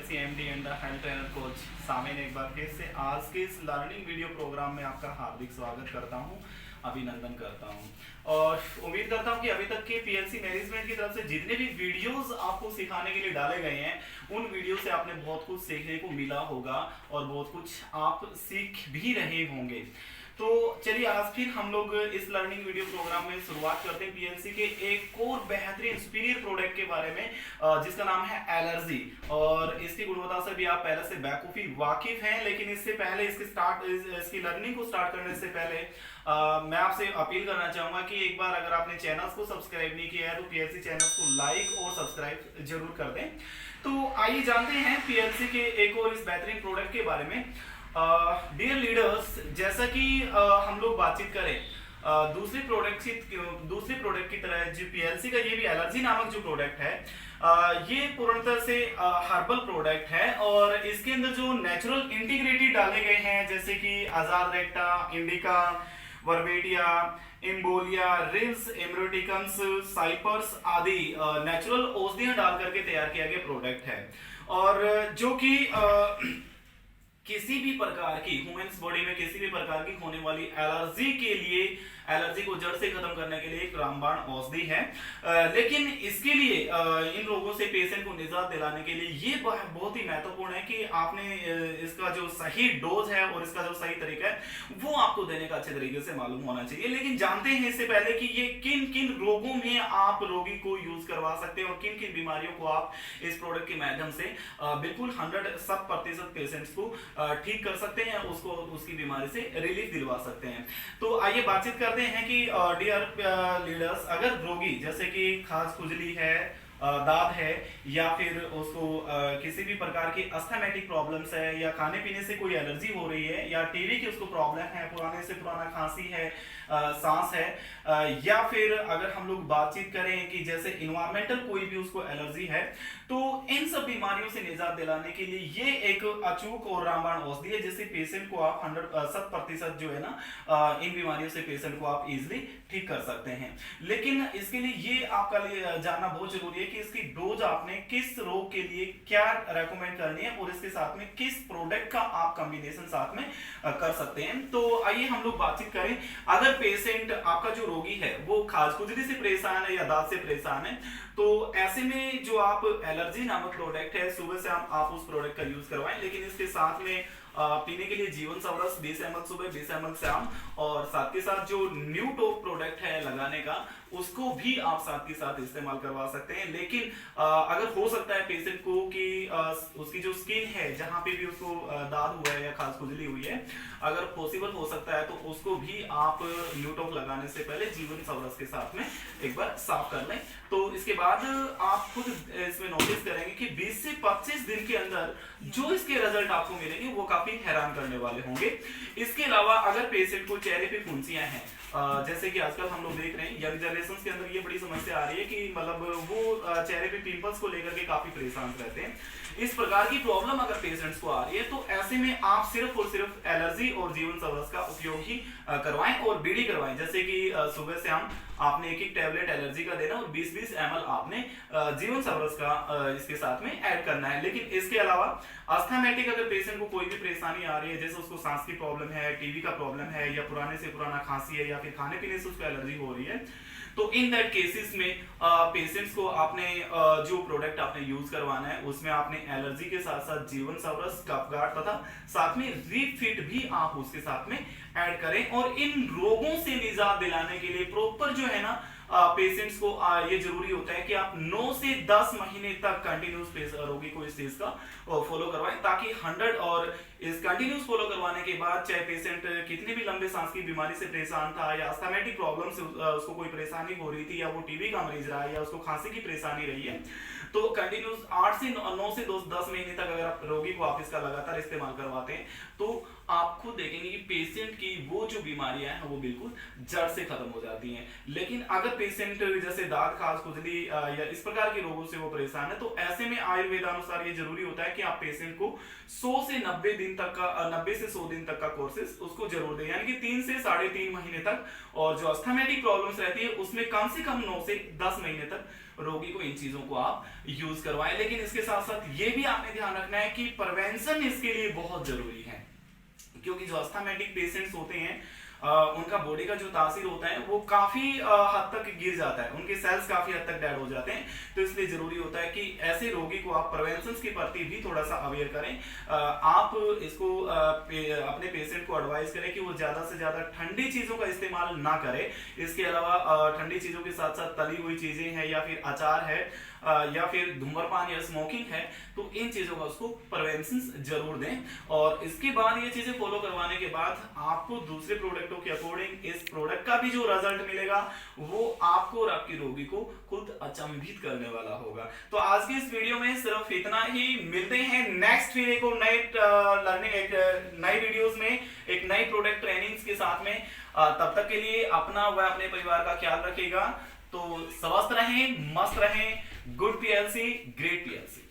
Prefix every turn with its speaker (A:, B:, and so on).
A: PLC MD and the health trainer coach Samin एक बार फिर से आज के इस लर्निंग वीडियो प्रोग्राम में आपका हार्दिक स्वागत करता हूं, अभिनंदन करता हूं और उम्मीद करता हूं कि अभी तक के PLC मैनेजमेंट की तरफ से जितने भी वीडियोस आपको सिखाने के लिए डाले गए हैं उन वीडियो से आपने बहुत कुछ सीखने को मिला होगा और बहुत कुछ आप सीख भी रहे होंगे। तो चलिए आज फिर हम लोग इस लर्निंग वीडियो प्रोग्राम में शुरुआत करते हैं PLC के एक और बेहतरीन सुपीरियर प्रोडक्ट के बारे में जिसका नाम है एलर्जी। और इसकी गुणवत्ता से भी आप पहले से बेखूफी वाकिफ हैं, लेकिन इससे पहले इसकी लर्निंग को स्टार्ट करने से पहले मैं आपसे अपील करना चाहूंगा कि एक बार अगर आपने चैनल्स को सब्सक्राइब नहीं किया है तो PLC चैनल्स को लाइक और सब्सक्राइब जरूर कर दें। तो आइए जानते हैं PLC के एक और इस बेहतरीन प्रोडक्ट के बारे में। डियर लीडर्स, जैसा कि हम लोग बातचीत करें दूसरे प्रोडक्ट की तरह जो PLC का ये भी एलर्जी नामक जो प्रोडक्ट है ये पूर्णतः से हर्बल प्रोडक्ट है और इसके अंदर जो नेचुरल इंटीग्रेटेड डाले गए हैं जैसे कि अजारडेक्टा, इंडिका, वर्बेटिया, इम्बोलिया, रिल्स, एमरोटिकम्स, साइपर्स आदि नेचुरल औषधियां डाल करके तैयार किया गया प्रोडक्ट है और जो कि किसी भी प्रकार की ह्यूमन्स बॉडी में किसी भी प्रकार की होने वाली एलर्जी के लिए एलर्जी को जड़ से खत्म करने के लिए एक रामबाण औषधि है। लेकिन इसके लिए इन रोगों से पेशेंट को निजात दिलाने के लिए ये बहुत ही महत्वपूर्ण है कि आपने इसका जो सही डोज है और इसका जो सही तरीका है वो आपको देने का अच्छे तरीके से मालूम होना चाहिए। लेकिन जानते हैं इससे पहले कि ये किन किन रोगों में आप रोगी को यूज करवा सकते हैं और किन किन बीमारियों को आप इस प्रोडक्ट के माध्यम से बिल्कुल 100% पेशेंट्स को ठीक कर सकते हैं, उसको उसकी बीमारी से रिलीफ दिलवा सकते हैं। तो आइए बातचीत करते हैं कि डियर लीडर्स, अगर रोगी जैसे कि खाज खुजली है, दाद है या फिर उसको किसी भी प्रकार की अस्थमैटिक प्रॉब्लम्स है या खाने पीने से कोई एलर्जी हो रही है या टीबी की उसको प्रॉब्लम है, पुराने से पुराना खांसी है, सांस है या फिर अगर हम लोग बातचीत करें कि जैसे इन्वायरमेंटल कोई भी उसको एलर्जी है, तो इन सब बीमारियों से निजात दिलाने के लिए ये एक अचूक और रामबाण औषधि है जिससे पेशेंट को आप 100% जो है ना इन बीमारियों से पेशेंट को आप इजिली ठीक कर सकते हैं। लेकिन इसके लिए ये आपका लिए जानना बहुत जरूरी है कि इसकी डोज आपने किस रोग के लिए क्या रेकमेंड करनी है और इसके साथ में किस प्रोडक्ट का आप कॉम्बिनेशन साथ में कर सकते हैं। तो आइए हम लोग बातचीत करें। अगर पेशेंट आपका जो रोगी है वो खाज खुजली से परेशान है या दांत से परेशान है, तो ऐसे में जो आप एलर्जी नामक प्रोडक्ट है सुबह शाम आप उस प्रोडक्ट का यूज करवाएं। लेकिन इसके साथ में पीने के लिए जीवन सवरस 20 ml सुबह 20 ml शाम और साथ के साथ जो न्यू टॉप प्रोडक्ट है लगाने का उसको भी आप साथ के साथ इस्तेमाल करवा सकते हैं। लेकिन अगर हो सकता है पेशेंट को कि उसकी जो स्किन है जहां पे भी उसको दाद हुआ है या खास खुजली हुई है, अगर पॉसिबल हो सकता है तो उसको भी आप न्यू टॉप लगाने से पहले जीवन सवरस के साथ में एक बार साफ कर लें। तो इसके बाद आप खुद इसमें नोटिस करेंगे कि 20 से 25 दिन के अंदर जो इसके रिजल्ट आपको मिलेंगे वो काफी हैरान करने वाले होंगे। इसके अलावा अगर पेशेंट को चेहरे पे फुंसियां हैं, जैसे कि आजकल हम लोग देख रहे हैं यंग जनरेशन के अंदर ये बड़ी समस्या आ रही है कि मतलब वो चेहरे पे पिंपल्स को लेकर के काफी परेशान रहते हैं। इस प्रकार की प्रॉब्लम अगर पेशेंट्स को आ रही है तो ऐसे में आप सिर्फ और सिर्फ एलर्जी और जीवन सवरस का उपयोग ही करवाएं और बीडी करवाएं। जैसे कि सुबह शाम आपने एक टैबलेट एलर्जी का देना और 20-20 ml आपने जीवन सवरस का इसके साथ में ऐड करना है। लेकिन इसके अलावा अस्थमैटिक अगर पेशेंट को कोई भी परेशानी आ रही है, जैसे उसको सांस की प्रॉब्लम है, टीबी का प्रॉब्लम है या पुराने से पुराना खांसी है या फिर खाने पीने से उसको एलर्जी हो रही है, तो इन दैट केसेस में पेशेंट्स को आपने जो प्रोडक्ट आपने यूज करवाना है उसमें आपने एलर्जी के साथ साथ जीवन सवरस, कफगार्ड तथा साथ में रिफिट भी आप उसके साथ में ऐड करें। और इन रोगों से निजात दिलाने के लिए प्रॉपर जो है ना पेशेंट्स को ये जरूरी होता है कि आप 9 से 10 महीने तक कंटिन्यूस रोगी को इस चीज का फॉलो करवाएं, ताकि 100 और इस कंटिन्यूस फॉलो करवाने के बाद चाहे पेशेंट कितने भी लंबे सांस की बीमारी से परेशान था या अस्थमैटिक प्रॉब्लम से उसको कोई परेशानी हो रही थी या वो टीबी का मरीज रहा है या उसको खांसी की परेशानी रही है, तो कंटिन्यूस 8 से 9 से 10 महीने तक अगर आप रोगी को आप इसका लगातार इस्तेमाल करवाते हैं तो आप खुद देखेंगे कि पेशेंट की वो जो बीमारियां हैं वो बिल्कुल जड़ से खत्म हो जाती हैं। लेकिन अगर पेशेंट जैसे दाद, खाज खुजली या इस प्रकार के रोगों से वो परेशान है, तो ऐसे में आयुर्वेद अनुसार ये जरूरी होता है कि आप पेशेंट को 100 से 90 दिन तक का 90 से 100 दिन तक का कोर्सेज उसको जरूर दें, यानी कि 3 से 3.5 महीने तक। और जो अस्थमैटिक प्रॉब्लम्स रहती है उसमें कम से कम 9 से 10 महीने तक रोगी को इन चीजों को आप यूज करवाएं। लेकिन इसके साथ साथ ये भी आपने ध्यान रखना है कि प्रिवेंशन इसके लिए बहुत जरूरी है, क्योंकि जो अस्थमैटिक पेशेंट्स होते हैं उनका बॉडी का जो तासीर होता है वो काफी हद तक गिर जाता है, उनके सेल्स काफी हद तक डेड हो जाते हैं। तो इसलिए जरूरी होता है कि ऐसे रोगी को आप प्रिवेंशन के प्रति भी थोड़ा सा अवेयर करें। आप इसको अपने पेशेंट को एडवाइस करें कि वो ज्यादा से ज्यादा ठंडी चीजों का इस्तेमाल ना करे। इसके अलावा ठंडी चीजों के साथ साथ तली हुई चीजें हैं या फिर अचार है या फिर धूम्रपान या स्मोकिंग है, तो इन चीजों का उसको प्रिवेंशन जरूर दें। और इसके बाद ये चीजें फॉलो करवाने के बाद आपको दूसरे प्रोडक्टों के अकॉर्डिंग इस प्रोडक्ट का भी जो रिजल्ट मिलेगा वो आपको और आपकी रोगी को खुद अचंभित करने वाला होगा। तो आज की इस वीडियो में सिर्फ इतना ही। मिलते हैं नेक्स्ट फिर एक नए लर्निंग एक नई वीडियोस में एक नई प्रोडक्ट ट्रेनिंग्स के साथ में। तब तक के लिए अपना व अपने परिवार का ख्याल रखिएगा। तो स्वस्थ रहें, मस्त रहें। Good PLC, great PLC.